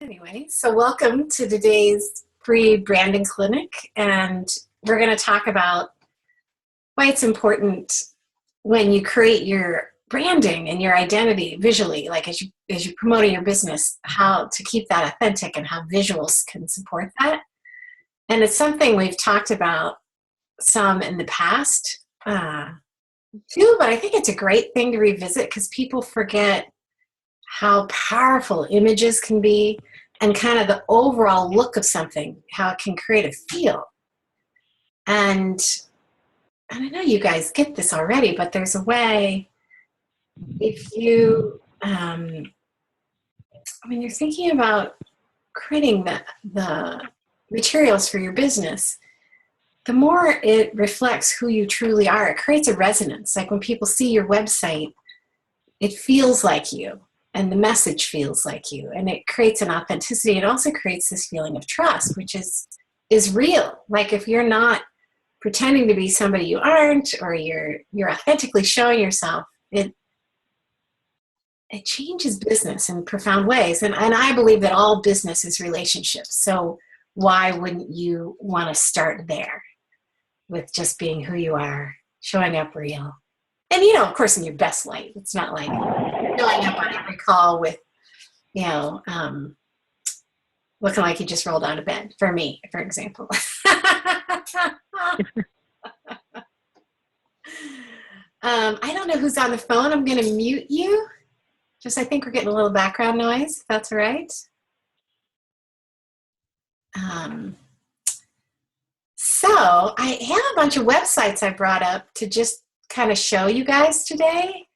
Anyway, so welcome to today's free branding clinic, and we're going to talk about why it's important when you create your branding and your identity visually, like as you're promoting your business, how to keep that authentic and how visuals can support that. And it's something we've talked about some in the past too, but I think it's a great thing to revisit because people forget how powerful images can be and kind of the overall look of something, how it can create a feel. And I know you guys get this already, but there's a way if you, when you're thinking about creating the materials for your business, the more it reflects who you truly are, it creates a resonance. Like when people see your website, it feels like you. And the message feels like you, and it creates an authenticity. It also creates this feeling of trust, which is real. Like if you're not pretending to be somebody you aren't, or you're authentically showing yourself, it changes business in profound ways. And I believe that all business is relationships. So why wouldn't you want to start there with just being who you are, showing up real? And, of course, in your best light. It's not like showing up on every call with, looking like you just rolled out of bed, for me, for example. I don't know who's on the phone. I'm going to mute you. I think we're getting a little background noise, if that's all right. So I have a bunch of websites I brought up to just kind of show you guys today,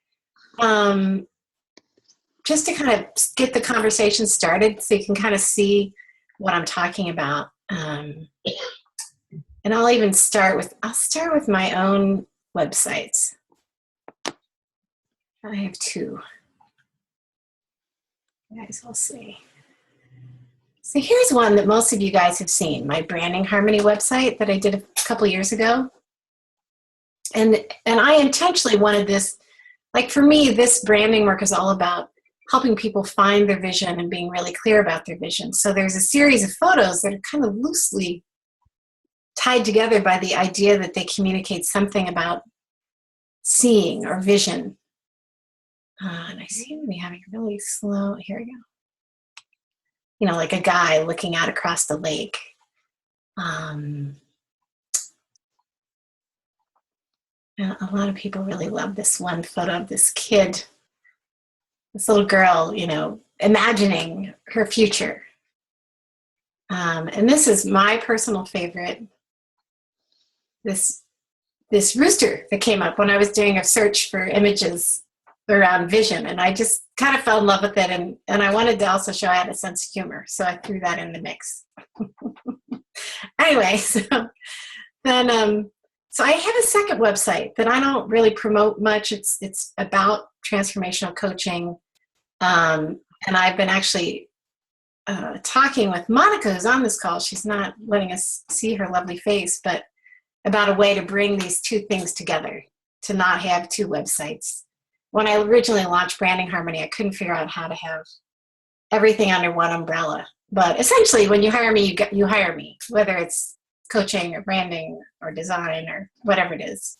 just to kind of get the conversation started so you can kind of see what I'm talking about. And I'll start with my own websites. I have two. You guys will see. So here's one that most of you guys have seen, my Branding Harmony website that I did a couple years ago. And I intentionally wanted this, like for me, this branding work is all about helping people find their vision and being really clear about their vision. So there's a series of photos that are kind of loosely tied together by the idea that they communicate something about seeing or vision. And I seem to be having a really slow, here we go. Like a guy looking out across the lake. A lot of people really love this one photo of this kid, this little girl, imagining her future. And this is my personal favorite. This rooster that came up when I was doing a search for images around vision, and I just kind of fell in love with it, and I wanted to also show I had a sense of humor, so I threw that in the mix. Anyway, so I have a second website that I don't really promote much. It's about transformational coaching, and I've been actually talking with Monica, who's on this call. She's not letting us see her lovely face, but about a way to bring these two things together, to not have two websites. When I originally launched Branding Harmony, I couldn't figure out how to have everything under one umbrella. But essentially, when you hire me, you hire me, whether it's coaching or branding or design or whatever it is.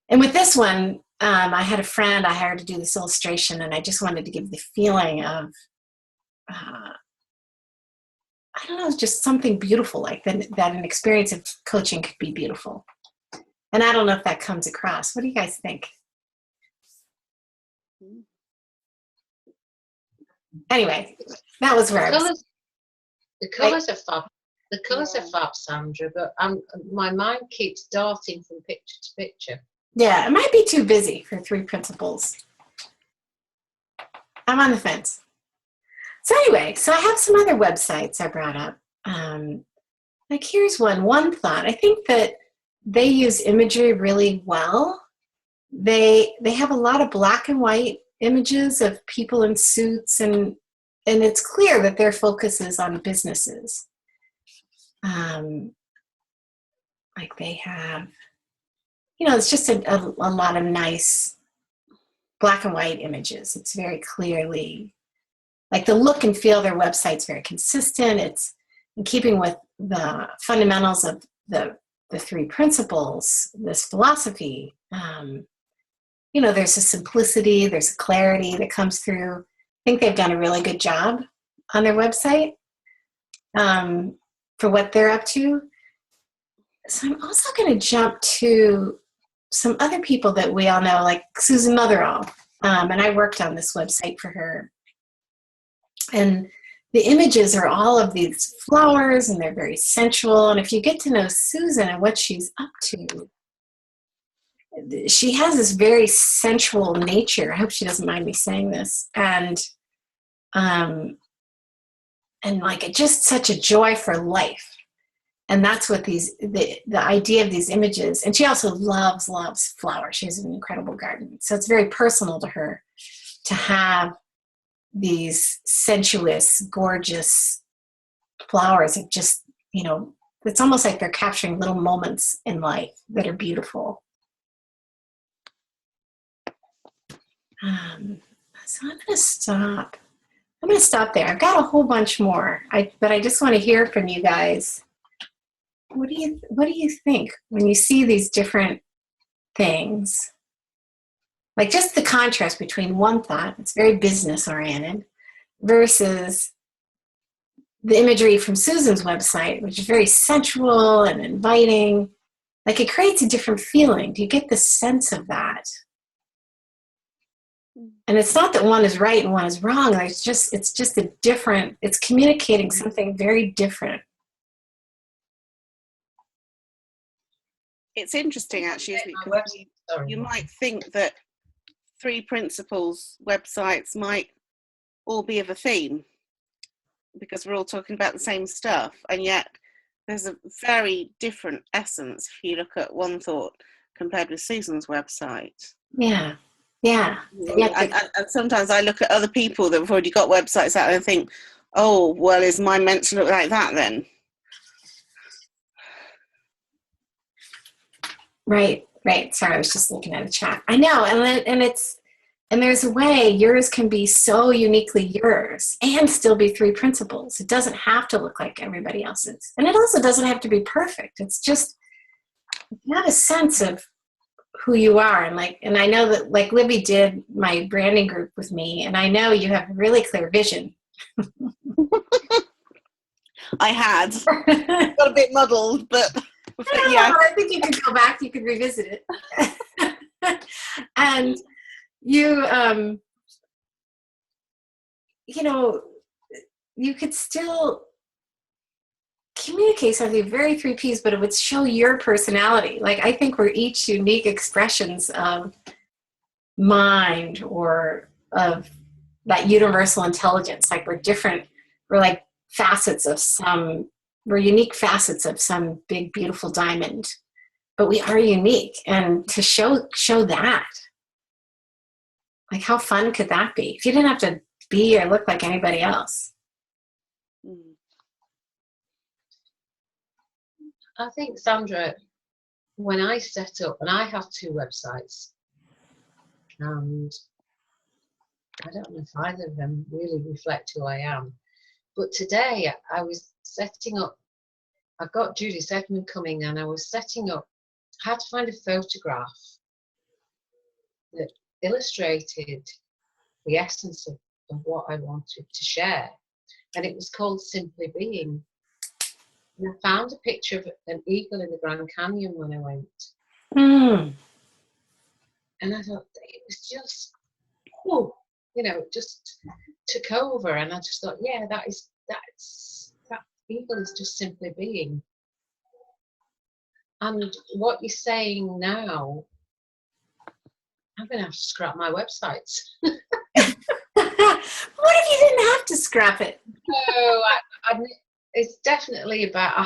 And with this one, I had a friend I hired to do this illustration, and I just wanted to give the feeling of, I don't know, just something beautiful, like that an experience of coaching could be beautiful. And I don't know if that comes across. What do you guys think? Anyway, that was where the colours are fab. The colours are fab, Sandra, but my mind keeps darting from picture to picture. Yeah, it might be too busy for three principles. I'm on the fence. So anyway, so I have some other websites I brought up. Like here's one thought. I think that they use imagery really well. They have a lot of black and white images of people in suits, and it's clear that their focus is on businesses. Like they have, it's just a lot of nice black and white images. It's very clearly like the look and feel of their website's very consistent. It's in keeping with the fundamentals of the three principles, this philosophy. There's a simplicity, there's a clarity that comes through. I think they've done a really good job on their website for what they're up to. So I'm also going to jump to some other people that we all know, like Susan Motherall. And I worked on this website for her. And the images are all of these flowers, and they're very sensual. And if you get to know Susan and what she's up to, she has this very sensual nature. I hope she doesn't mind me saying this. And like just such a joy for life. And that's what the idea of these images. And she also loves flowers. She has an incredible garden. So it's very personal to her to have these sensuous, gorgeous flowers of just, it's almost like they're capturing little moments in life that are beautiful. So I'm going to stop. I'm going to stop there. I've got a whole bunch more, but I just want to hear from you guys. What do you think when you see these different things? Like just the contrast between one thought, it's very business oriented, versus the imagery from Susan's website, which is very sensual and inviting. Like it creates a different feeling. Do you get the sense of that? And it's not that one is right and one is wrong. It's just a different, it's communicating something very different. It's interesting actually, isn't it? Because you might think that Three Principles websites might all be of a theme because we're all talking about the same stuff, and yet there's a very different essence if you look at One Thought compared with Susan's website. Yeah. And sometimes I look at other people that have already got websites out and I think, oh, well, is mine meant to look like that then? Right. Sorry, I was just looking at a chat. I know, and there's a way yours can be so uniquely yours and still be Three Principles. It doesn't have to look like everybody else's, and it also doesn't have to be perfect. It's just you have a sense of who you are, and I know that like Libby did my branding group with me, and I know you have a really clear vision. I had got a bit muddled, but yeah, I think you could go back, you could revisit it. And you you could still communicate something very three Ps, but it would show your personality. Like I think we're each unique expressions of mind or of that universal intelligence. Like we're different, we're like we're unique facets of some big, beautiful diamond, but we are unique. And to show that, like how fun could that be? If you didn't have to be or look like anybody else. I think, Sandra, when I set up, and I have two websites, and I don't know if either of them really reflect who I am, but today I was setting up, I've got Judy Sedman coming, and I was setting up, I had to find a photograph that illustrated the essence of what I wanted to share, and it was called Simply Being. And I found a picture of an eagle in the Grand Canyon when I went. And I thought, it was just, just took over. And I just thought, yeah, that eagle is just simply being. And what you're saying now, I'm going to have to scrap my websites. What if you didn't have to scrap it? No, it's definitely about, I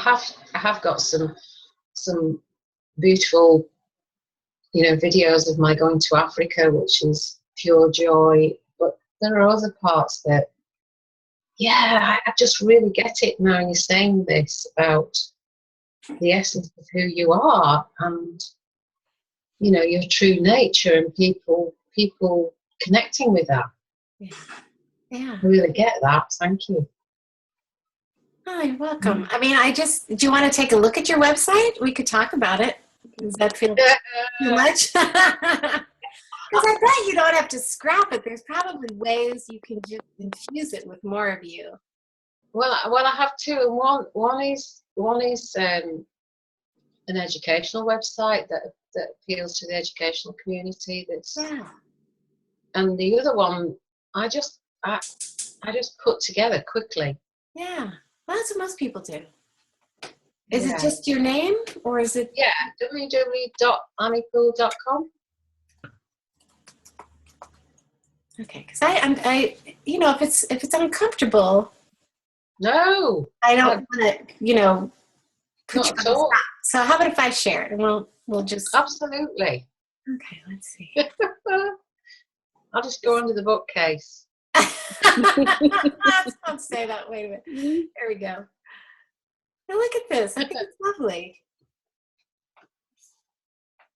have got some beautiful, videos of my going to Africa, which is pure joy. But there are other parts that, I just really get it now. You're saying this about the essence of who you are, and your true nature, and people connecting with that. Yeah. I really get that. Thank you. Oh, you're welcome. I mean, do you want to take a look at your website? We could talk about it. Does that feel too much? Because I bet you don't have to scrap it. There's probably ways you can just infuse it with more of you. Well, I have two, and one is an educational website that appeals to the educational community. And the other one, I just put together quickly. Yeah, well, that's what most people do. Is it just your name, or is it? Yeah, www.anniepool.com. Okay, because I, if it's uncomfortable, no, I don't want to, put not you at on the all. spot. So how about if I share it, and we'll just. Absolutely. Okay, let's see. I'll just go under the bookcase. Don't say that. Wait a minute. There we go. Now look at this. I think it's lovely.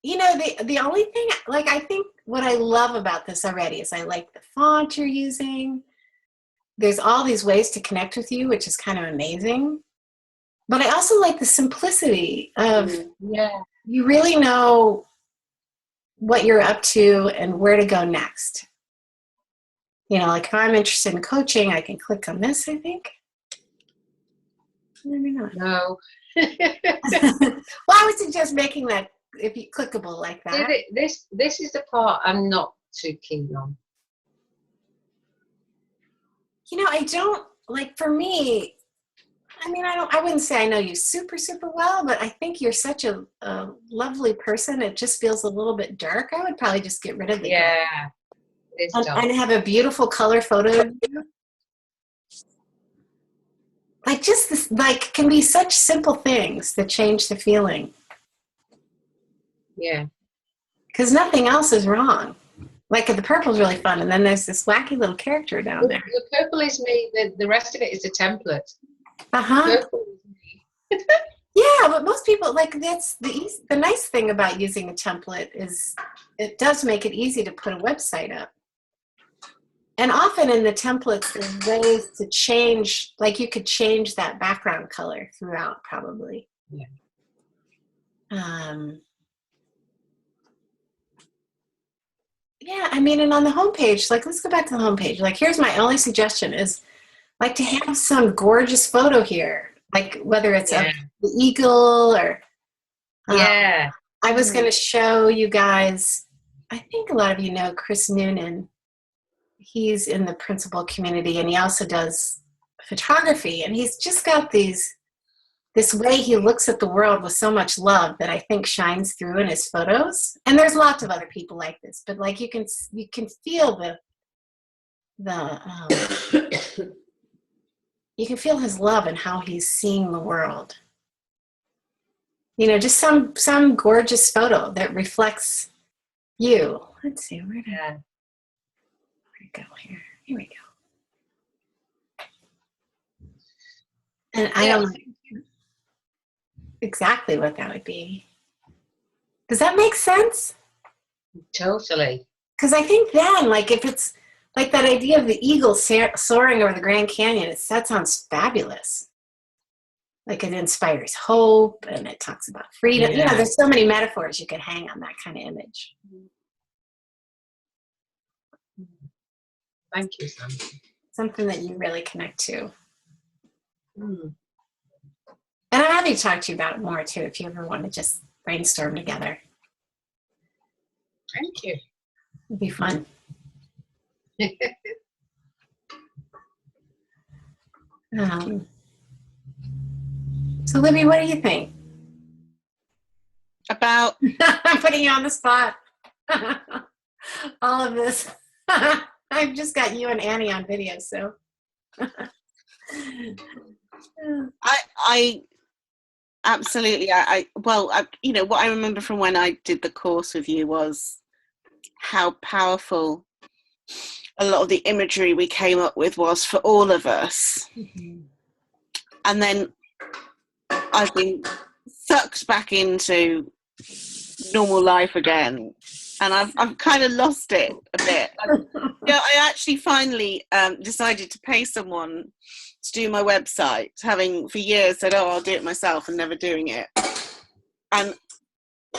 The only thing, I think what I love about this already is I like the font you're using. There's all these ways to connect with you, which is kind of amazing. But I also like the simplicity of, you really know what you're up to and where to go next. If I'm interested in coaching, I can click on this, I think. Maybe not. No. Well, I would suggest making that clickable like that. This is the part I'm not too keen on. I don't, for me, I wouldn't say I know you super, super well, but I think you're such a lovely person. It just feels a little bit dark. I would probably just get rid of the dark. And have a beautiful color photo of you. Just this, can be such simple things that change the feeling. Yeah. Because nothing else is wrong. The purple's really fun, and then there's this wacky little character down there. The purple is me. The rest of it is a template. Purple is me. Yeah, but most people, that's the nice thing about using a template is it does make it easy to put a website up. And often in the templates, there's ways to change, you could change that background color throughout, probably. Yeah. Yeah, and on the homepage, let's go back to the homepage. Here's my only suggestion is, to have some gorgeous photo here, whether it's of the eagle or. I was going to show you guys, I think a lot of you know Chris Noonan. He's in the principal community, and he also does photography, and he's just got this way he looks at the world with so much love that I think shines through in his photos. And there's lots of other people like this, but you can feel you can feel his love and how he's seeing the world. Just some gorgeous photo that reflects you. Let's see, where to go here? Here we go. And I don't know exactly what that would be. Does that make sense? Totally. Because I think then, if it's that idea of the eagle soaring over the Grand Canyon, that sounds fabulous. It inspires hope, and it talks about freedom. Yeah. There's so many metaphors you could hang on that kind of image. Thank you, Sam. Something that you really connect to. Mm. And I'm happy to talk to you about it more, too, if you ever want to just brainstorm together. Thank you. It'd be fun. So, Libby, what do you think? About? I'm putting you on the spot. All of this. I've just got you and Annie on video, so. I absolutely. What I remember from when I did the course with you was how powerful a lot of the imagery we came up with was for all of us. Mm-hmm. And then I've been sucked back into normal life again. and I've kind of lost it a bit. I actually finally decided to pay someone to do my website, having for years said, "Oh, I'll do it myself," and never doing it. And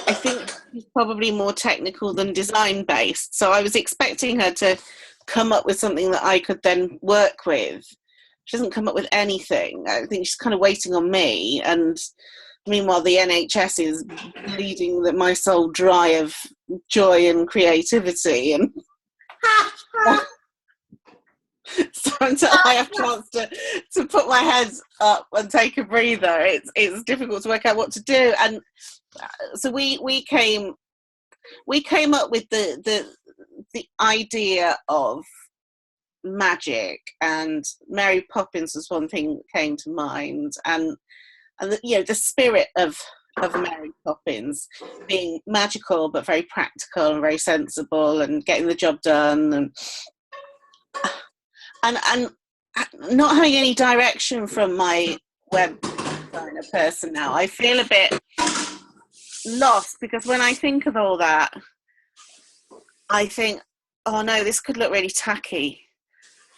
I think she's probably more technical than design based. So I was expecting her to come up with something that I could then work with. She doesn't come up with anything. I think she's kind of waiting on me. And meanwhile, the NHS is bleeding my soul dry of joy and creativity. And so until I have a chance to put my head up and take a breather, it's difficult to work out what to do. And so we came up with the idea of magic, and Mary Poppins was one thing that came to mind, and the spirit of Mary Poppins being magical but very practical and very sensible and getting the job done, and not having any direction from my web designer person now. I feel a bit lost, because when I think of all that, I think, oh no, this could look really tacky.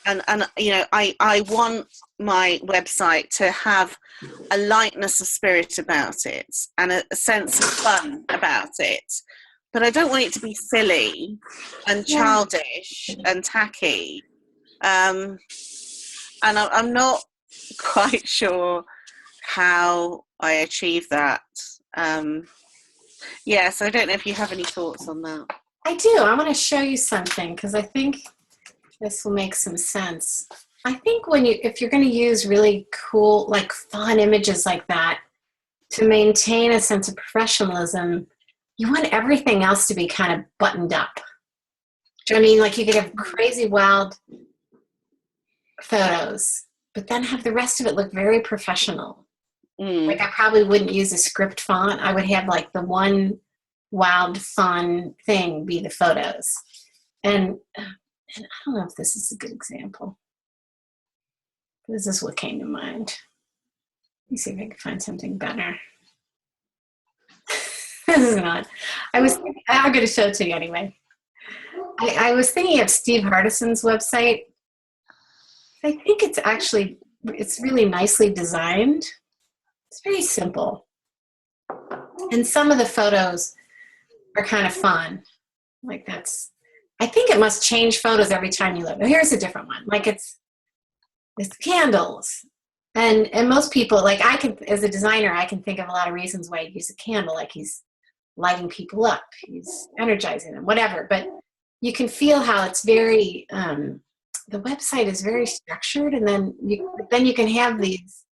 And I want my website to have a lightness of spirit about it and a sense of fun about it. But I don't want it to be silly and childish and tacky. And I'm not quite sure how I achieve that. So I don't know if you have any thoughts on that. I do. I want to show you something, because I think this will make some sense. I think if you're going to use really cool, like fun images like that to maintain a sense of professionalism, you want everything else to be kind of buttoned up. Do you know what I mean? Like you could have crazy, wild photos, but then have the rest of it look very professional. Like I probably wouldn't use a script font. I would have like the one wild, fun thing be the photos. And I don't know if this is a good example. This is what came to mind. Let me see if I can find something better. This is not. I'm going to show it to you anyway. I was thinking of Steve Hardison's website. I think it's really nicely designed. It's very simple. And some of the photos are kind of fun. Like I think it must change photos every time you look. Oh, here's a different one. Like it's candles. And most people, like as a designer, I can think of a lot of reasons why you'd use a candle. Like he's lighting people up, he's energizing them, whatever. But you can feel how it's very, the website is very structured, and then you can have these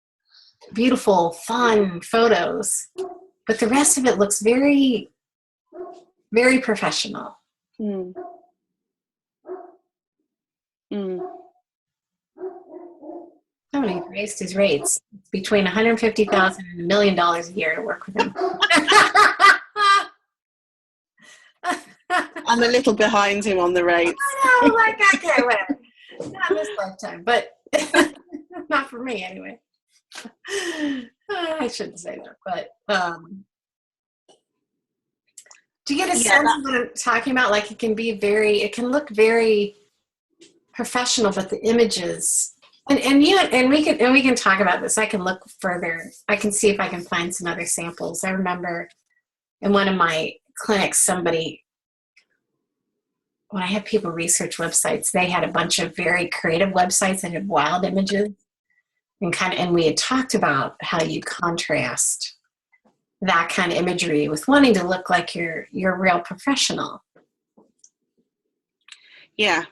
beautiful, fun photos, but the rest of it looks very, very professional. Somebody raised his rates. It's between $150,000 and $1 million a year to work with him. I'm a little behind him on the rates. I know, like, okay, whatever. Not this lifetime, but not for me anyway. I shouldn't say that, but do you get a sense of what I'm talking about? Like it can look very professional, but the images, and we can talk about this. I can look further. I can see if I can find some other samples. I remember in one of my clinics, when I had people research websites, they had a bunch of very creative websites that had wild images, and we had talked about how you contrast that kind of imagery with wanting to look like you're a real professional. Yeah,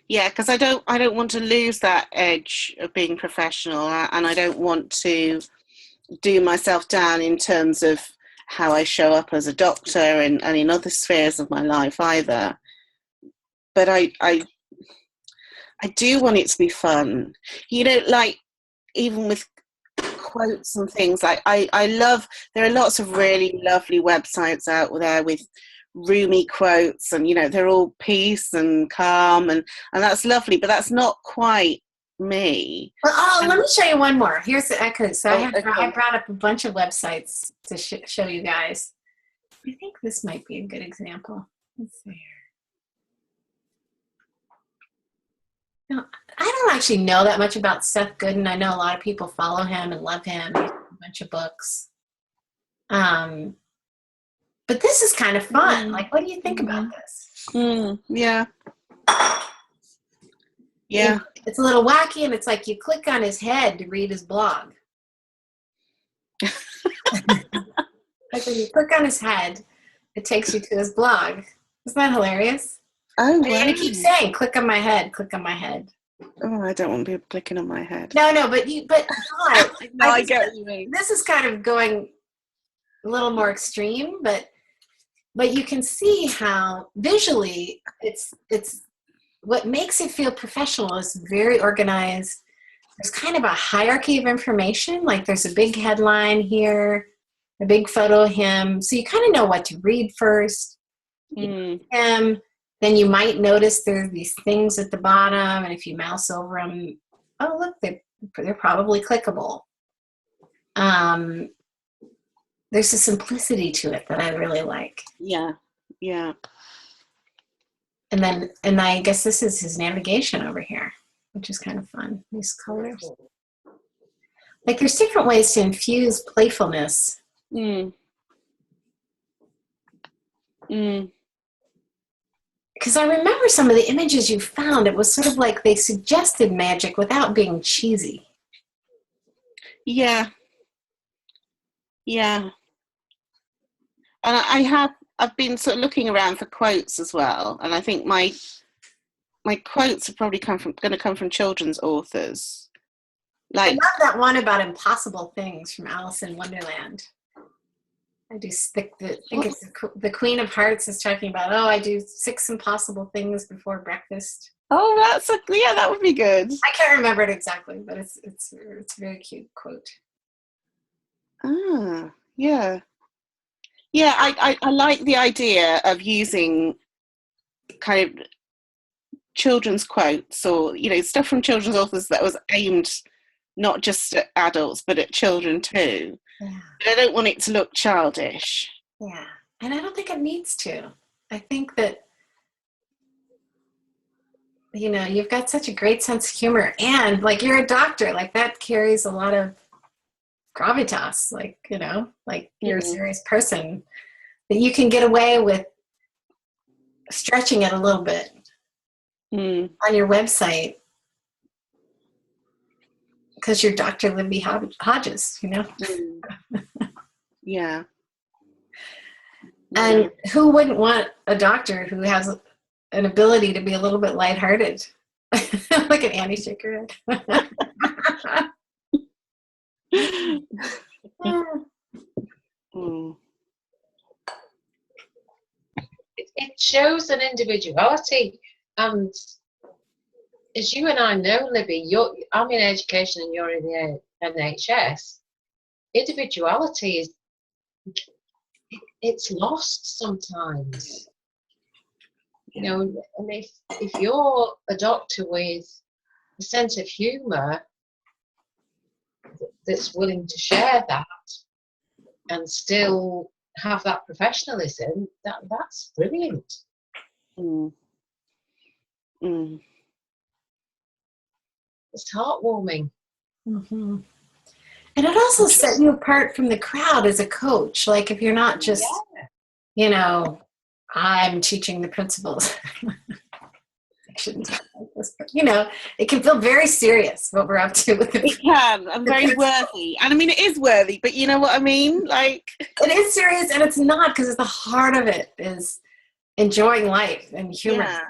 because I don't want to lose that edge of being professional, and I don't want to do myself down in terms of how I show up as a doctor and in other spheres of my life either. But I do want it to be fun. Like even with quotes and things, I love, there are lots of really lovely websites out there with roomy quotes, and they're all peace and calm, and that's lovely, but that's not quite me. Well, let me show you one more. Here's the echo. So I brought up a bunch of websites to show you guys. I think this might be a good example. Let's see here. Now, I don't actually know that much about Seth Godin. I know a lot of people follow him and love him. He has a bunch of books. But this is kind of fun. Like, what do you think about this? Yeah. Yeah. It's a little wacky, and it's like you click on his head to read his blog. Like when you click on his head, it takes you to his blog. Isn't that hilarious? Oh, wow. And he keeps saying, click on my head, click on my head. Oh, I don't want people clicking on my head. No, but No, I get what you mean. This is kind of going a little more extreme, but you can see how visually it's what makes it feel professional is very organized. There's kind of a hierarchy of information. Like there's a big headline here, a big photo of him. So you kind of know what to read first. Him. Then you might notice there's these things at the bottom, and if you mouse over them, oh look, they're probably clickable. There's a simplicity to it that I really like. Yeah. And I guess this is his navigation over here, which is kind of fun. These colors. Like there's different ways to infuse playfulness. Because I remember some of the images you found, it was sort of like they suggested magic without being cheesy. Yeah. And I've been sort of looking around for quotes as well, and I think my quotes are probably going to come from children's authors. Like, I love that one about impossible things from Alice in Wonderland. I do think it's the Queen of Hearts is talking about, I do 6 impossible things before breakfast. Oh, that would be good. I can't remember it exactly, but it's a very cute quote. Ah, yeah. Yeah, I like the idea of using kind of children's quotes or, stuff from children's authors that was aimed not just at adults, but at children too. Yeah. But I don't want it to look childish. Yeah, and I don't think it needs to. I think that, you've got such a great sense of humor, and like you're a doctor, like that carries a lot of gravitas, like you're a serious person, that you can get away with stretching it a little bit on your website because you're Dr. Libby Hodges, Yeah. And who wouldn't want a doctor who has an ability to be a little bit lighthearted? Look at Annie shake her head. It shows an individuality, and as you and I know, Libby, I'm in education and you're in the NHS. Individuality it's lost sometimes. And if you're a doctor with a sense of humour that's willing to share that and still have that professionalism, that's brilliant. It's heartwarming. Mm-hmm. And it also set you apart from the crowd as a coach. Like if you're not just, I'm teaching the principles. I shouldn't talk like this, but it can feel very serious what we're up to with it. It can, and very worthy. And I mean, it is worthy, but you know what I mean? Like, it is serious, and it's not, because the heart of it is enjoying life and humor. Yeah.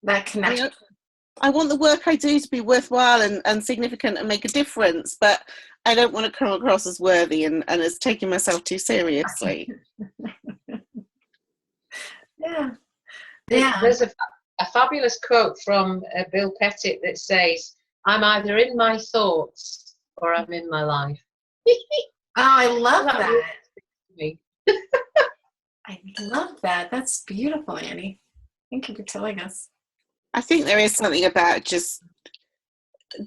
That connection. I want the work I do to be worthwhile and significant and make a difference, but I don't want to come across as worthy and as taking myself too seriously. Yeah. There's a fabulous quote from Bill Pettit that says, "I'm either in my thoughts or I'm in my life." I love that. I love that. That's beautiful, Annie. Thank you for telling us. I think there is something about just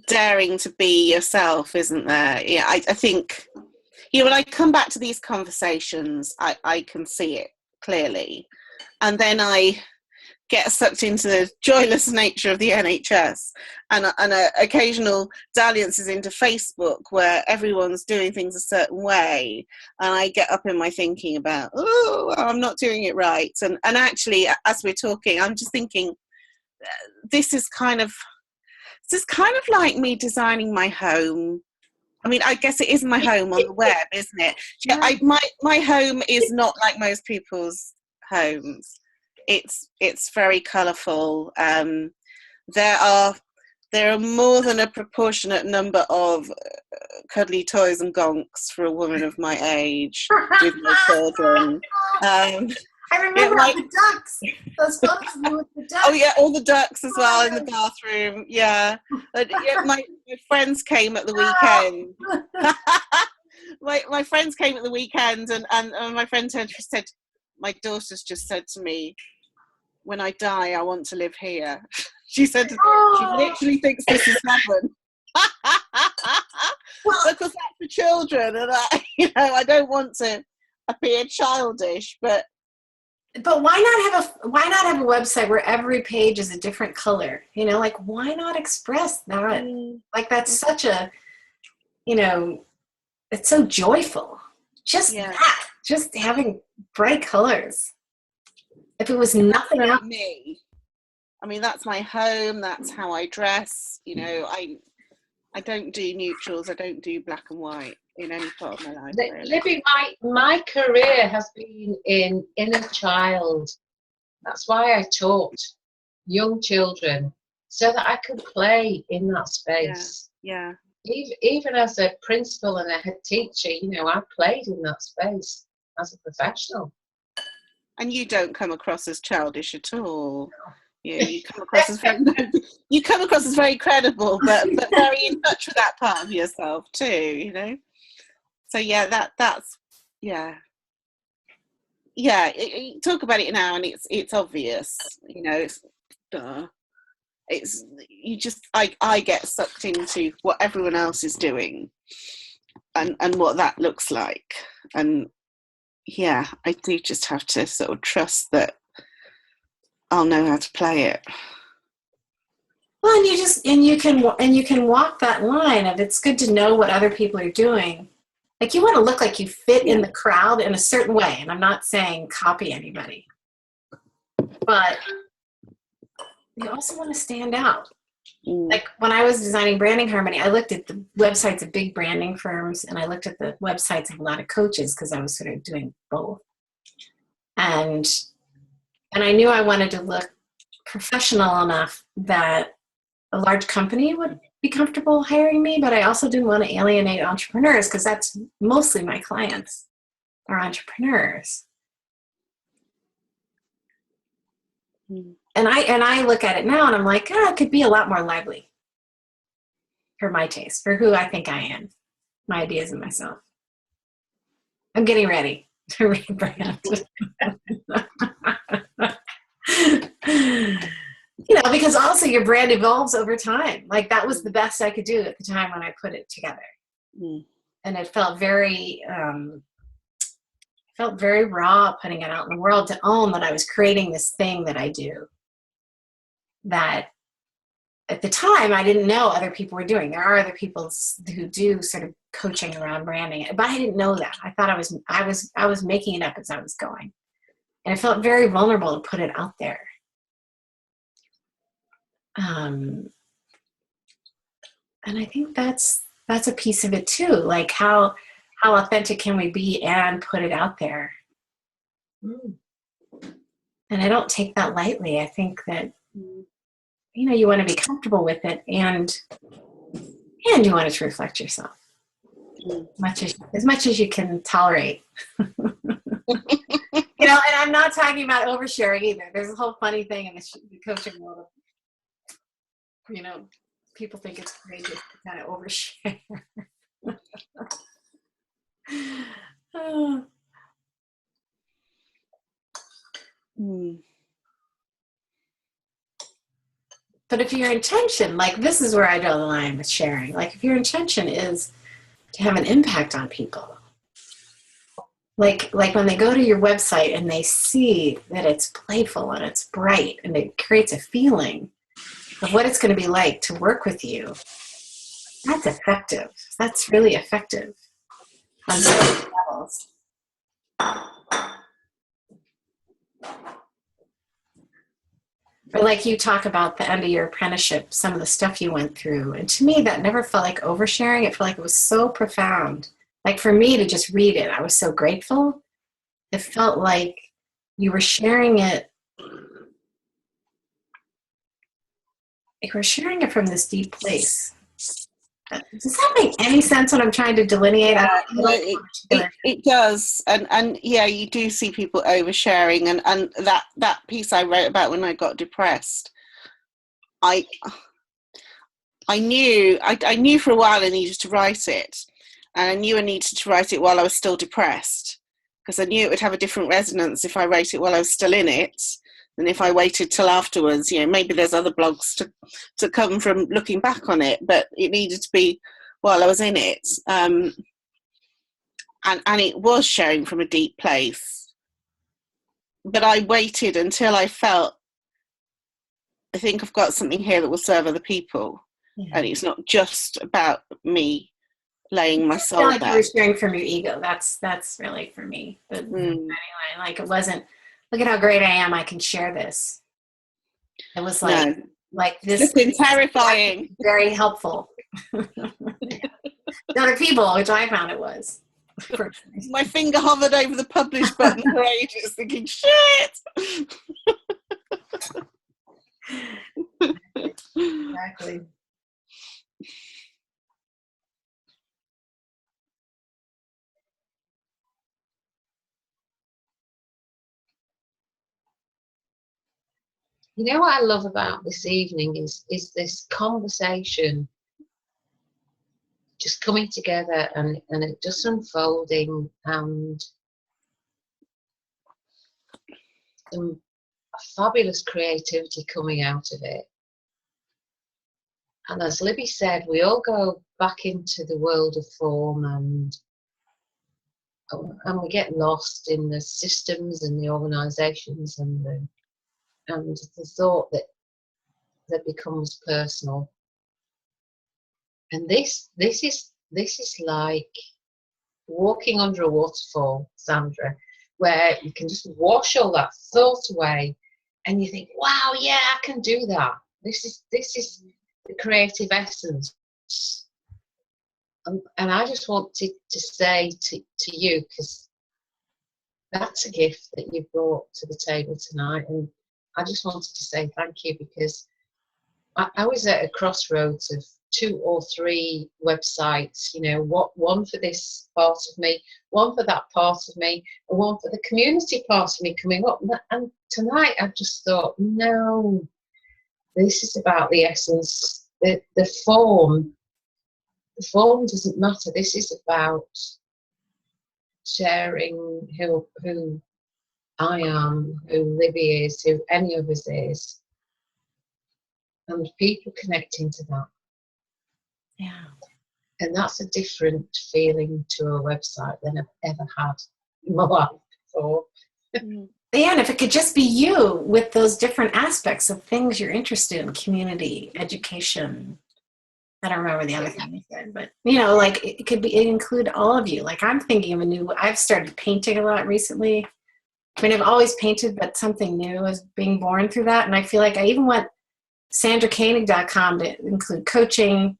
daring to be yourself, isn't there? Yeah, I think, when I come back to these conversations, I can see it clearly. and then I get sucked into the joyless nature of the NHS and occasional dalliances into Facebook where everyone's doing things a certain way, and I get up in my thinking about, oh, I'm not doing it right. And actually, as we're talking, I'm just thinking, this is kind of like me designing my home. I mean, I guess it is my home on the web, isn't it? Yeah, my home is not like most people's homes. It's very colourful. There are more than a proportionate number of cuddly toys and gonks for a woman of my age with my children. I remember the ducks. Those photos of you with the ducks. Oh yeah, all the ducks as well in the bathroom. Yeah, my friends came at the weekend. my friends came at the weekend, and my friend said, my daughter's just said to me, when I die, I want to live here. She said, she literally thinks this is heaven. Well, because that's for children, and I don't want to appear childish, but why not have a website where every page is a different color? Like, why not express that? Like, that's such a, it's so joyful. Just just having bright colors. If it was nothing else. Me. I mean, that's my home. That's how I dress. I don't do neutrals. I don't do black and white in any part of my life. Really. Libby, my career has been in inner child. That's why I taught young children, so that I could play in that space. Yeah. Even as a principal and a head teacher, I played in that space as a professional. And you don't come across as childish at all. You come across as very credible, but very in touch with that part of yourself too. So yeah, that's You talk about it now, and it's obvious. It's you just I get sucked into what everyone else is doing, and what that looks like, and yeah, I do just have to sort of trust that I'll know how to play it. Well, and you can walk that line of, it's good to know what other people are doing. Like, you want to look like you fit in the crowd in a certain way, and I'm not saying copy anybody, but you also want to stand out. Like, when I was designing Branding Harmony, I looked at the websites of big branding firms, and I looked at the websites of a lot of coaches, because I was sort of doing both. And I knew I wanted to look professional enough that a large company would be comfortable hiring me, but I also didn't want to alienate entrepreneurs, because that's mostly my clients are entrepreneurs. And I look at it now, and I'm like, it could be a lot more lively for my taste, for who I think I am, my ideas and myself. I'm getting ready to rebrand. Because also your brand evolves over time. Like, that was the best I could do at the time when I put it together. And it felt very raw putting it out in the world, to own that I was creating this thing that I do, that at the time I didn't know other people were doing. There are other people who do sort of coaching around branding, but I didn't know that. I thought I was making it up as I was going. And it felt very vulnerable to put it out there. And I think that's a piece of it too. Like, how authentic can we be and put it out there? And I don't take that lightly. I think that, you want to be comfortable with it, and you want it to reflect yourself as much as you can tolerate. And I'm not talking about oversharing either. There's a whole funny thing in the coaching world. People think it's courageous to kind of overshare. But if your intention, like, this is where I draw the line with sharing. Like, if your intention is to have an impact on people, like when they go to your website and they see that it's playful and it's bright and it creates a feeling of what it's going to be like to work with you, that's effective. That's really effective on certain levels. Or like you talk about the end of your apprenticeship, some of the stuff you went through. And to me, that never felt like oversharing. It felt like it was so profound. Like for me to just read it, I was so grateful. It felt like you were sharing it. You were sharing it from this deep place. Does that make any sense when I'm trying to delineate? Yeah, it does, and yeah, you do see people oversharing, and that piece I wrote about when I got depressed, I knew for a while I needed to write it, and I knew I needed to write it while I was still depressed, because I knew it would have a different resonance if I wrote it while I was still in it than if I waited till afterwards. You know, maybe there's other blogs to come from looking back on it, but it needed to be while I was in it. And it was sharing from a deep place. But I waited until I felt, I think I've got something here that will serve other people. Yeah. And it's not just about me laying my soul like down. You were sharing from your ego. That's really for me. But anyway, like it wasn't, look at how great I am, I can share this. It was like, no. Like this. It's been terrifying. Very helpful. The other people, which I found it was. My finger hovered over the publish button for ages, thinking, shit! Exactly. You know what I love about this evening is this conversation just coming together and it just unfolding, and some fabulous creativity coming out of it. And as Libby said, we all go back into the world of form and we get lost in the systems and the organisations and the thought that becomes personal. And this is like walking under a waterfall, Sandra, where you can just wash all that thought away, and you think, "Wow, yeah, I can do that. This is the creative essence." And I just wanted to say to you, because that's a gift that you brought to the table tonight, and I just wanted to say thank you, because I was at a crossroads of 2 or 3 websites, you know, one for this part of me, one for that part of me, and one for the community part of me coming up. And tonight I just thought, no, this is about the essence, the form. The form doesn't matter. This is about sharing who I am, who Libby is, who any of us is, and people connecting to that. Yeah. And that's a different feeling to a website than I've ever had in my life before. Yeah, and if it could just be you with those different aspects of things you're interested in, community, education. I don't remember the other thing you said, but you know, like it could include all of you. Like I'm thinking of I've started painting a lot recently. I mean, I've always painted, but something new is being born through that. And I feel like I even want sandrakoenig.com to include coaching,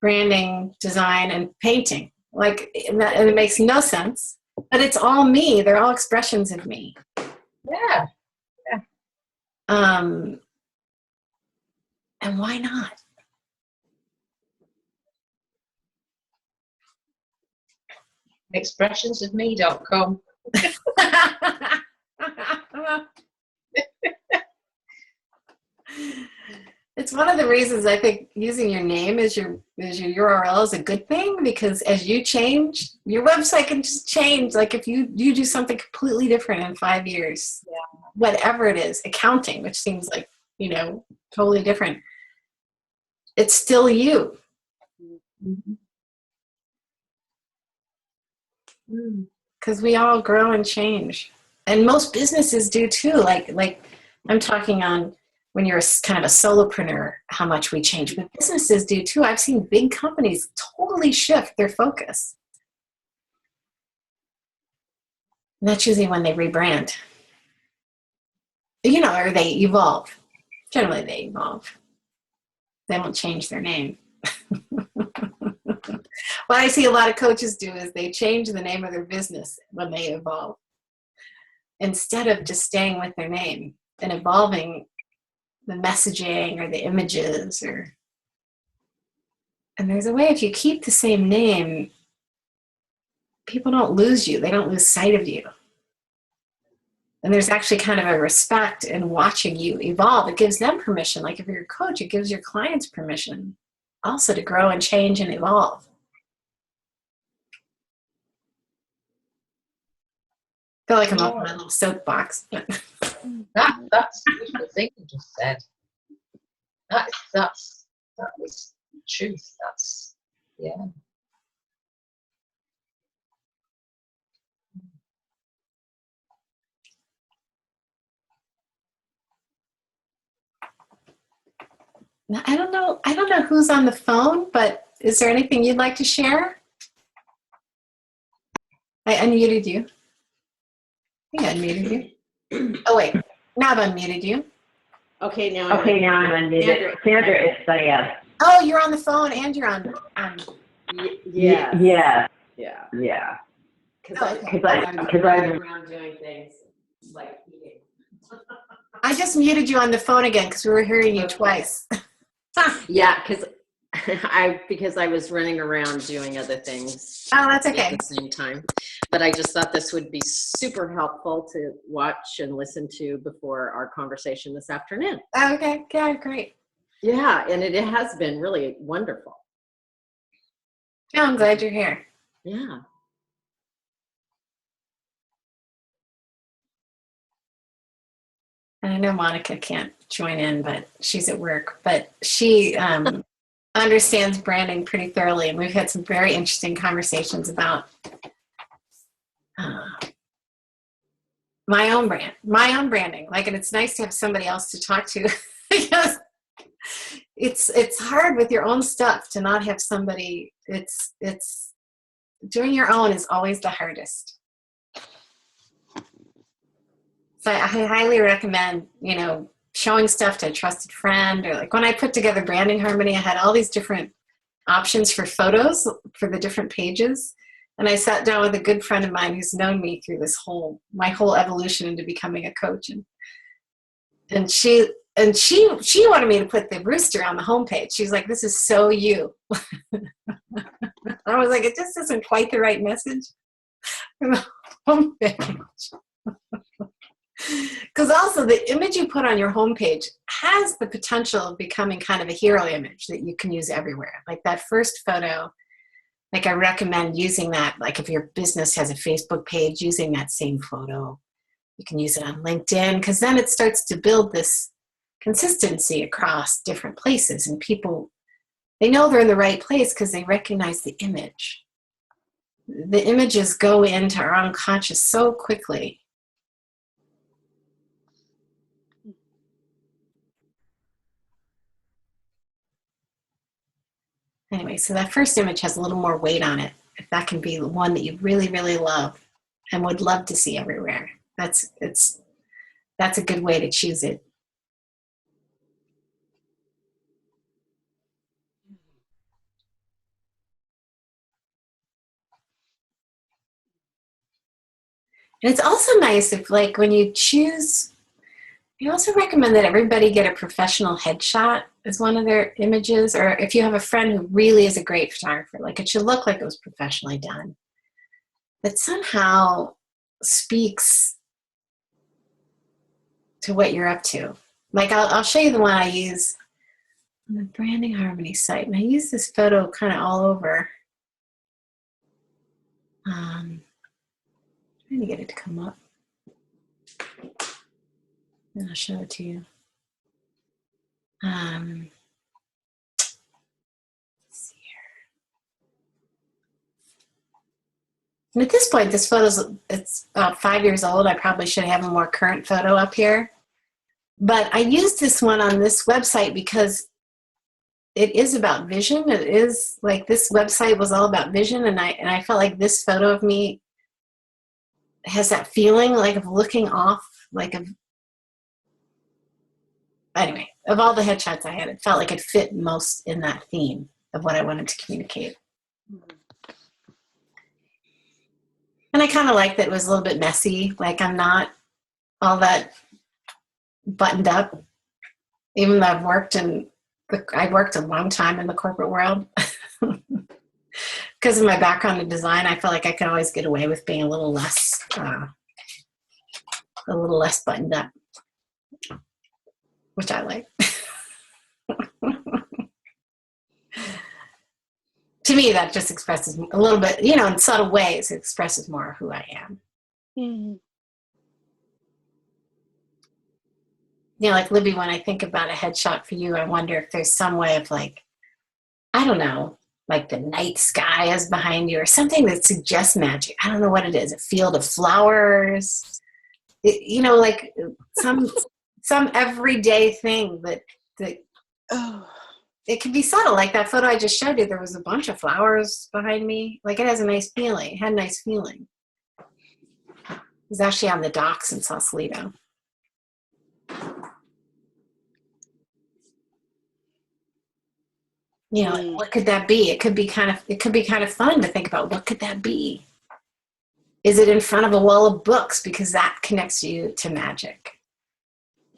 branding, design, and painting. Like, and it makes no sense, but it's all me. They're all expressions of me. Yeah. And why not? Expressionsofme.com. It's one of the reasons I think using your name as your URL is a good thing, because as you change, your website can just change. Like if you do something completely different in 5 years, whatever it is, accounting, which seems like, totally different. It's still you. Mm-hmm. because we all grow and change. And most businesses do too. Like I'm talking on when you're kind of a solopreneur, how much we change. But businesses do too. I've seen big companies totally shift their focus. And that's usually when they rebrand. Or they evolve. Generally, they evolve. They don't change their name. What I see a lot of coaches do is they change the name of their business when they evolve, instead of just staying with their name and evolving the messaging or the images. And there's a way, if you keep the same name, people don't lose you. They don't lose sight of you. And there's actually kind of a respect in watching you evolve. It gives them permission. Like if you're a coach, it gives your clients permission also to grow and change and evolve. I feel like I'm up in my little soapbox. That's a beautiful thing you just said. That was truth. That's, yeah. Now, I don't know who's on the phone, but is there anything you'd like to share? I unmuted you. I think I unmuted you. Oh wait, now I've unmuted you. Okay, now I'm unmuted. Sandra, it's Diane. Oh, you're on the phone and you're on. Yeah. Because I'm around doing things like eating. I just muted you on the phone again because we were hearing you twice. Yeah, because I was running around doing other things Oh, that's okay. at the same time. But I just thought this would be super helpful to watch and listen to before our conversation this afternoon. Okay, yeah, great. Yeah, and it has been really wonderful. Yeah, I'm glad you're here. Yeah. And I know Monica can't join in, but she's at work. But she understands branding pretty thoroughly, and we've had some very interesting conversations about my own branding. Like, and it's nice to have somebody else to talk to because it's hard with your own stuff to not have somebody. It's doing your own is always the hardest. So I highly recommend, showing stuff to a trusted friend, or like when I put together Branding Harmony, I had all these different options for photos for the different pages. And I sat down with a good friend of mine who's known me through my whole evolution into becoming a coach. And she wanted me to put the rooster on the homepage. She's like, this is so you. I was like, it just isn't quite the right message for the homepage. Because also the image you put on your homepage has the potential of becoming kind of a hero image that you can use everywhere. Like that first photo, like I recommend using that, like if your business has a Facebook page, using that same photo. You can use it on LinkedIn, because then it starts to build this consistency across different places, and people, they know they're in the right place because they recognize the image. The images go into our unconscious so quickly. Anyway, so that first image has a little more weight on it. If that can be the one that you really, really love and would love to see everywhere, that's a good way to choose it. And it's also nice if, like, when you choose, I also recommend that everybody get a professional headshot as one of their images, or if you have a friend who really is a great photographer, like it should look like it was professionally done. That somehow speaks to what you're up to. Like I'll show you the one I use on the Branding Harmony site, and I use this photo kind of all over. Trying to get it to come up. And I'll show it to you. Let's see here. And at this point, this it's about 5 years old. I probably should have a more current photo up here. But I used this one on this website because it is about vision. It is like this website was all about vision, and I felt like this photo of me has that feeling like of looking off, like of anyway, of all the headshots I had, it felt like it fit most in that theme of what I wanted to communicate. And I kind of liked that it was a little bit messy. Like I'm not all that buttoned up, even though I worked a long time in the corporate world. Because of my background in design, I felt like I could always get away with being a little less buttoned up, which I like. To me, that just expresses a little bit, in subtle ways, it expresses more of who I am. Mm. Like Libby, when I think about a headshot for you, I wonder if there's some way of like, I don't know, like the night sky is behind you or something that suggests magic. I don't know what it is. A field of flowers, like some everyday thing that it can be subtle. Like that photo I just showed you, there was a bunch of flowers behind me. Like it has a nice feeling. It had a nice feeling. It was actually on the docks in Sausalito. Like, what could that be? It could be kind of fun to think about. What could that be? Is it in front of a wall of books because that connects you to magic?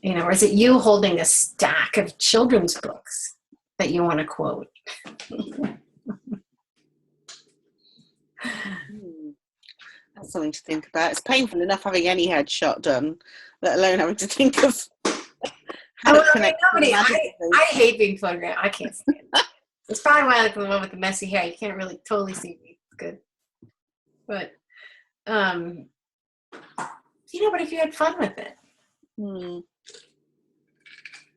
Or is it you holding a stack of children's books that you want to quote? That's something to think about. It's painful enough having any headshot done, let alone having to think of how to connect. I hate being photographed. I can't stand it. It's probably why I like the one with the messy hair. You can't really totally see me. It's good. But, but if you had fun with it.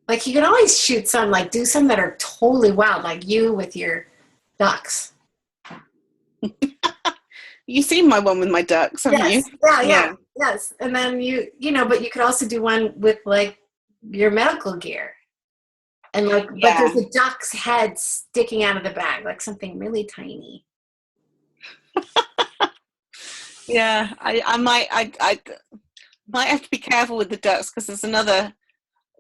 Like you can always shoot some, like do some that are totally wild, like you with your ducks. You've seen my one with my ducks, haven't you? Yeah. Yes. And then but you could also do one with like your medical gear. And but there's a duck's head sticking out of the bag, like something really tiny. Yeah, I might have to be careful with the ducks because there's another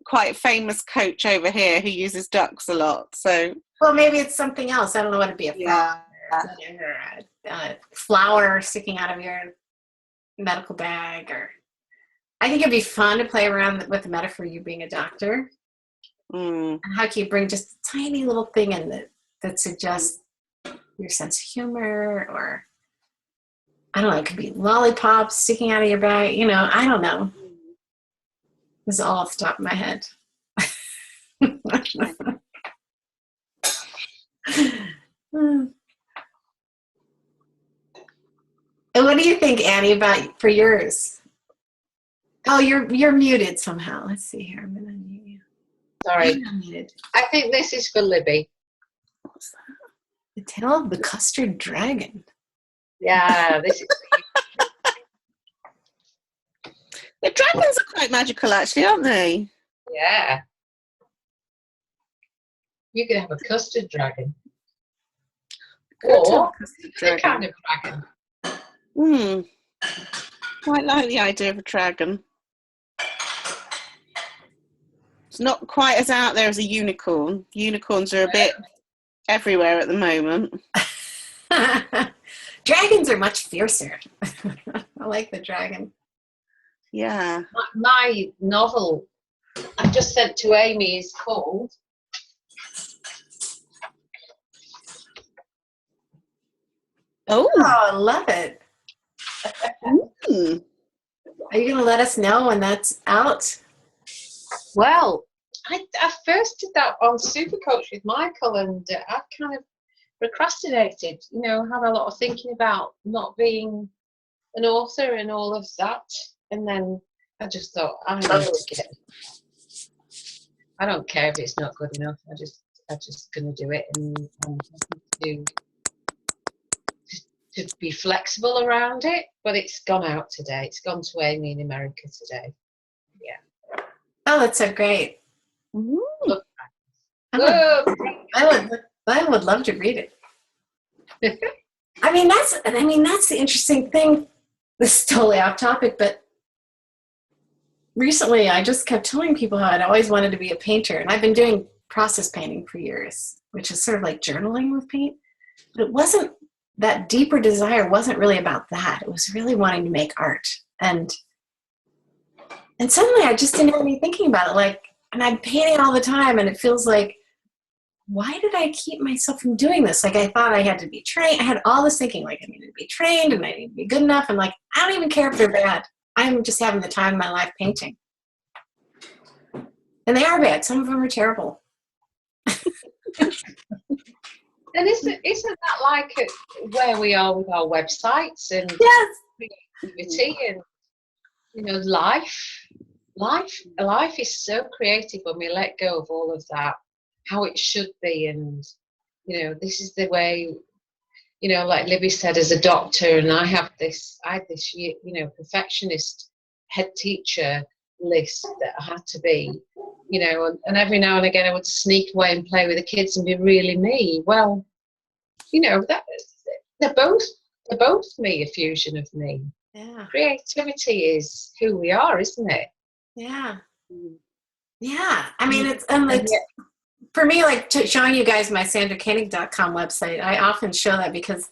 quite famous coach over here who uses ducks a lot. So well, maybe it's something else. I don't know what it'd be. A flower sticking out of your medical bag, or I think it'd be fun to play around with the metaphor you being a doctor. And how can you bring just a tiny little thing in that suggests your sense of humor, or I don't know, it could be lollipops sticking out of your bag, I don't know. This is all off the top of my head. And what do you think, Annie, about for yours? Oh, you're muted somehow. Let's see here. I'm gonna unmute you. Sorry. I think this is for Libby. What's that? The Tale of the Custard Dragon. Yeah, this is. The dragons are quite magical, actually, aren't they? Yeah. You could have a custard dragon. Or a kind of dragon. Quite like the idea of a dragon. It's not quite as out there as a unicorn. Unicorns are a bit everywhere at the moment. Dragons are much fiercer. I like the dragon. Yeah. My novel I just sent to Amy is called Oh, I love it. Mm. Are you going to let us know when that's out? Well, I first did that on Supercoach with Michael, and I kind of procrastinated, had a lot of thinking about not being an author and all of that. And then I just thought, I don't care if it's not good enough. I'm just going to do it and to be flexible around it, but it's gone out today. It's gone to Amy in America today. Yeah. Oh, that's so great. Look, I whoa. would love to read it. I mean, that's the interesting thing. This is totally off topic, but recently I just kept telling people how I'd always wanted to be a painter, and I've been doing process painting for years, which is sort of like journaling with paint. But it wasn't, that deeper desire wasn't really about that. It was really wanting to make art. And suddenly I just didn't have any thinking about it. Like, and I'm painting all the time, and it feels like, why did I keep myself from doing this? Like, I thought I had to be trained. I had all this thinking, like, I needed to be trained and I need to be good enough. And like, I don't even care if they're bad. I'm just having the time of my life painting. And they are bad. Some of them are terrible. And isn't that like where we are with our websites and Yes. creativity and, you know, life is so creative when we let go of all of that, how it should be. And, you know, this is the way, you know, like Libby said, as a doctor, and I had this, you know, perfectionist head teacher list that I had to be, you know, and every now and again I would sneak away and play with the kids and be really me. Well, you know, they're both me, a fusion of me. Yeah. Creativity is who we are, isn't it? Yeah. Yeah. I mean, it's, and like, for me, like showing you guys my sandrakoenig.com website, I often show that because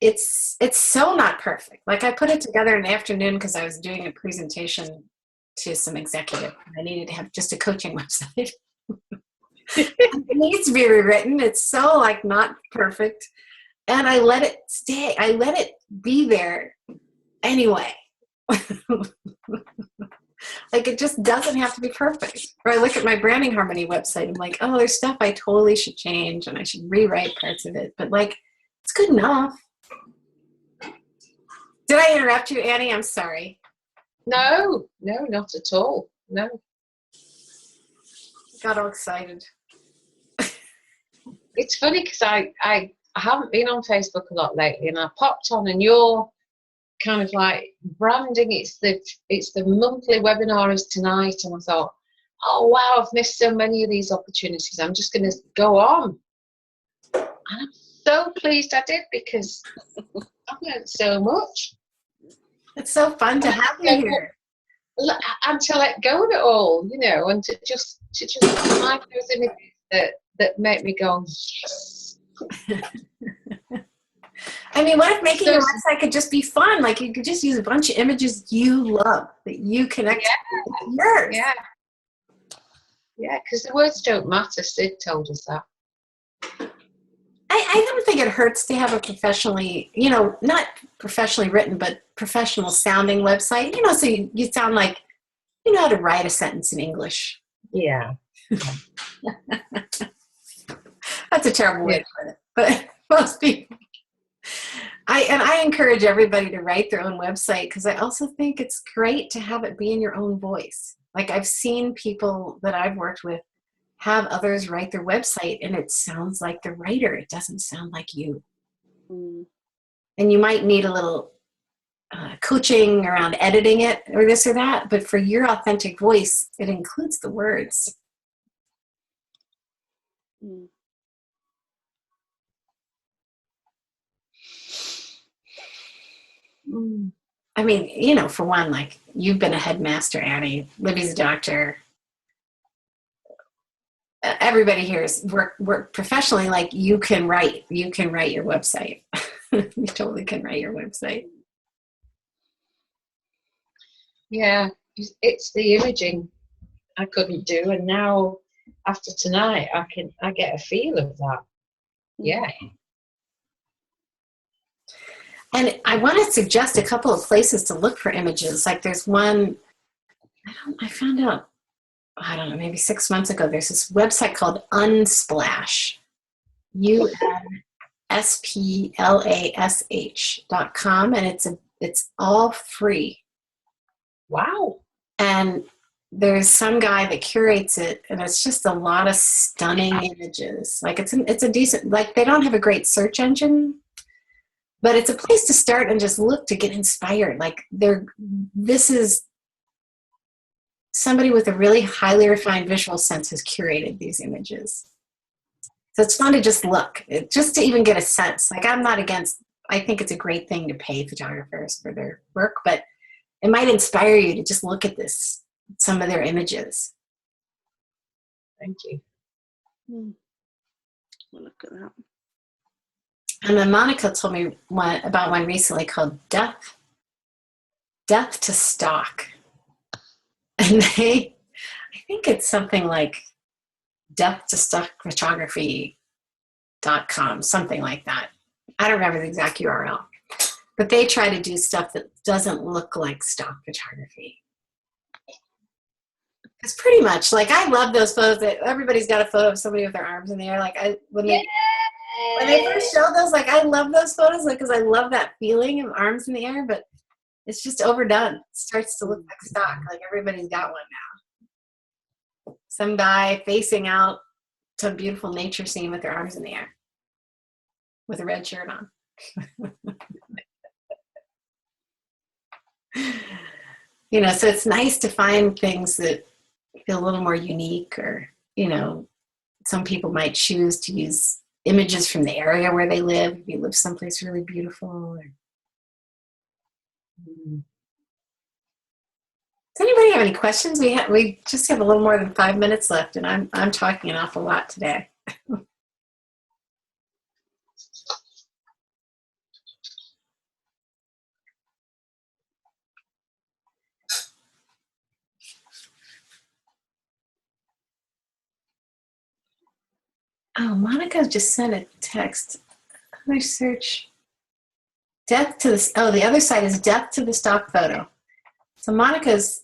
it's so not perfect. Like, I put it together in the afternoon because I was doing a presentation to some executive. I needed to have just a coaching website. It needs to be rewritten. It's so like not perfect. And I let it stay. I let it be there anyway. Like, it just doesn't have to be perfect. Or I look at my Branding Harmony website, I'm like, oh, there's stuff I totally should change and I should rewrite parts of it. But like, it's good enough. Did I interrupt you, Annie? I'm sorry. No, not at all. No. Got all excited. It's funny because I haven't been on Facebook a lot lately, and I popped on, and you're kind of like branding. It's the monthly webinars tonight, and I thought, oh wow, I've missed so many of these opportunities. I'm just going to go on, and I'm so pleased I did, because I've learned so much. It's so fun to have you here. And to let go of it all, you know, and to just find those images that make me go, yes. I mean, what if making a website could just be fun? Like, you could just use a bunch of images you love that you connect to yours. Yeah, because the words don't matter. Sid told us that. I don't think it hurts to have a professionally, you know, not professionally written, but professional sounding website, you know, so you sound like you know how to write a sentence in English. Yeah. That's a terrible way to put it, but most people. I encourage everybody to write their own website, because I also think it's great to have it be in your own voice. Like, I've seen people that I've worked with have others write their website, and it sounds like the writer. It doesn't sound like you. Mm. And you might need a little coaching around editing it or this or that, but for your authentic voice, it includes the words. Mm. I mean, you know, for one, like, you've been a headmaster, Annie. Libby's a doctor. Everybody here is work professionally. Like, you can write your website. You totally can write your website. Yeah, it's the imaging I couldn't do, and now after tonight, I get a feel of that. Yeah. And I want to suggest a couple of places to look for images. Like, there's one, I found out, I don't know, maybe 6 months ago, there's this website called Unsplash, UNSPLASH.com, and it's all free. Wow. And there's some guy that curates it, and it's just a lot of stunning images. Like, it's a decent, like, they don't have a great search engine, but it's a place to start and just look to get inspired. Like this is somebody with a really highly refined visual sense has curated these images. So it's fun to just look, just to even get a sense. Like I'm not against, I think it's a great thing to pay photographers for their work, but it might inspire you to just look at some of their images. Thank you. We'll look at that. And then Monica told me about one recently called Death to Stock. And I think it's something like deathtostockphotography.com, something like that. I don't remember the exact URL. But they try to do stuff that doesn't look like stock photography. It's pretty much like, I love those photos that everybody's got a photo of somebody with their arms in the air. Like when they first showed those, like I love those photos, like because I love that feeling of arms in the air. But it's just overdone. It starts to look like stock. Like everybody's got one now. Some guy facing out to a beautiful nature scene with their arms in the air, with a red shirt on. You know, so it's nice to find things that feel a little more unique, or, you know, some people might choose to use images from the area where they live. If you live someplace really beautiful. Or... Does anybody have any questions? We just have a little more than 5 minutes left, and I'm talking an awful lot today. Oh, Monica just sent a text. How do I search? Death to the, oh, the other side is Death to the Stock Photo. So Monica's,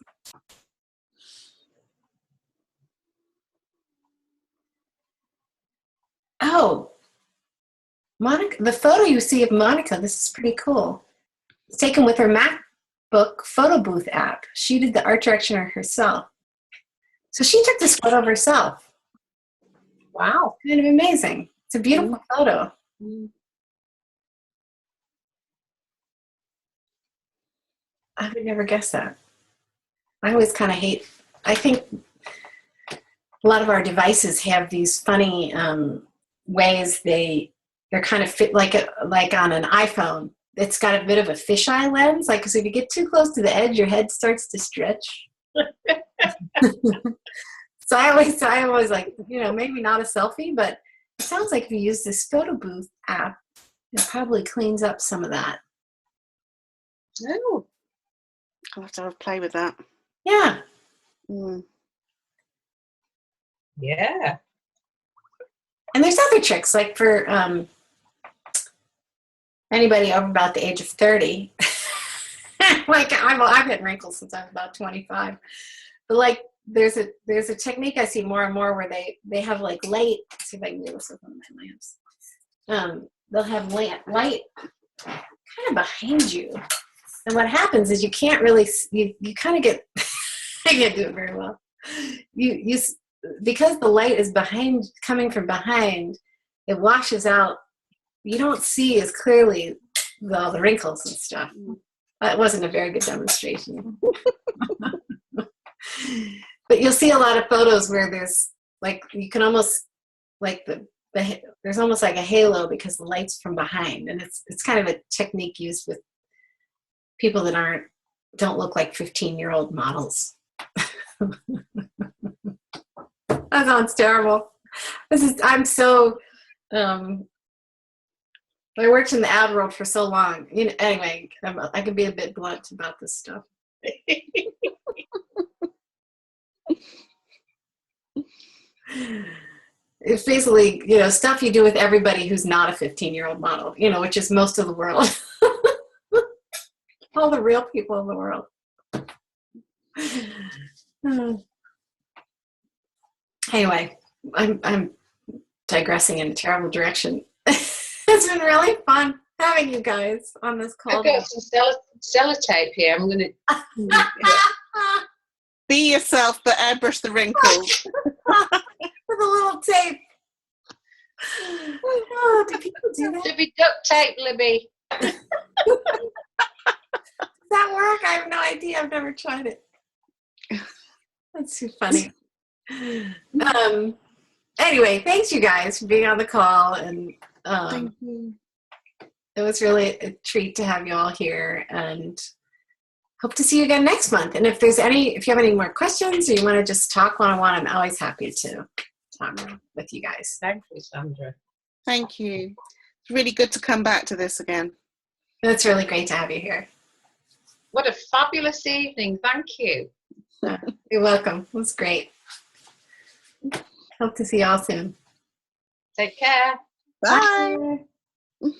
oh, Monica, the photo you see of Monica, this is pretty cool. It's taken with her MacBook photo booth app. She did the art direction herself. So she took this photo of herself. Wow, kind of amazing. It's a beautiful photo. I would never guess that. I always kind of hate, I think a lot of our devices have these funny ways they're kind of fit, like on an iPhone. It's got a bit of a fisheye lens, like, because if you get too close to the edge, your head starts to stretch. So I always like, you know, maybe not a selfie, but it sounds like if you use this photo booth app, it probably cleans up some of that. Oh, I'll have to have a play with that. Yeah. Yeah. And there's other tricks, like for anybody over about the age of 30. Like I've had wrinkles since I was about 25. But like there's a technique I see more and more where they have like light. Let's see if I can do this with one of my lamps. They'll have light kind of behind you. And what happens is you can't really, you kind of get, I can't do it very well. You because the light is coming from behind, it washes out. You don't see as clearly all the wrinkles and stuff. That wasn't a very good demonstration. But you'll see a lot of photos where there's like, you can almost, like there's almost like a halo because the light's from behind. And it's kind of a technique used with people that don't look like 15-year-old models. That sounds terrible. I'm so, I worked in the ad world for so long. You know, anyway, I can be a bit blunt about this stuff. It's basically, you know, stuff you do with everybody who's not a 15-year-old model, you know, which is most of the world. All the real people in the world. Anyway, I'm digressing in a terrible direction. It's been really fun having you guys on this call. I've got some sellotape here. I'm going to... Be yourself, but airbrush the wrinkles. With a little tape. Oh, do people do that? Should be duct tape, Libby. that work? I have no idea. I've never tried it. That's too funny. Anyway, thanks you guys for being on the call, and Thank you. it was really a treat to have you all here, and hope to see you again next month. And if you have any more questions or you want to just talk one-on-one, I'm always happy to talk with you guys. Thank you, Sandra. Thank you. It's really good to come back to this again. It's really great to have you here. What a fabulous evening. Thank you. You're welcome. It was great. Hope to see y'all soon. Take care. Bye. Bye.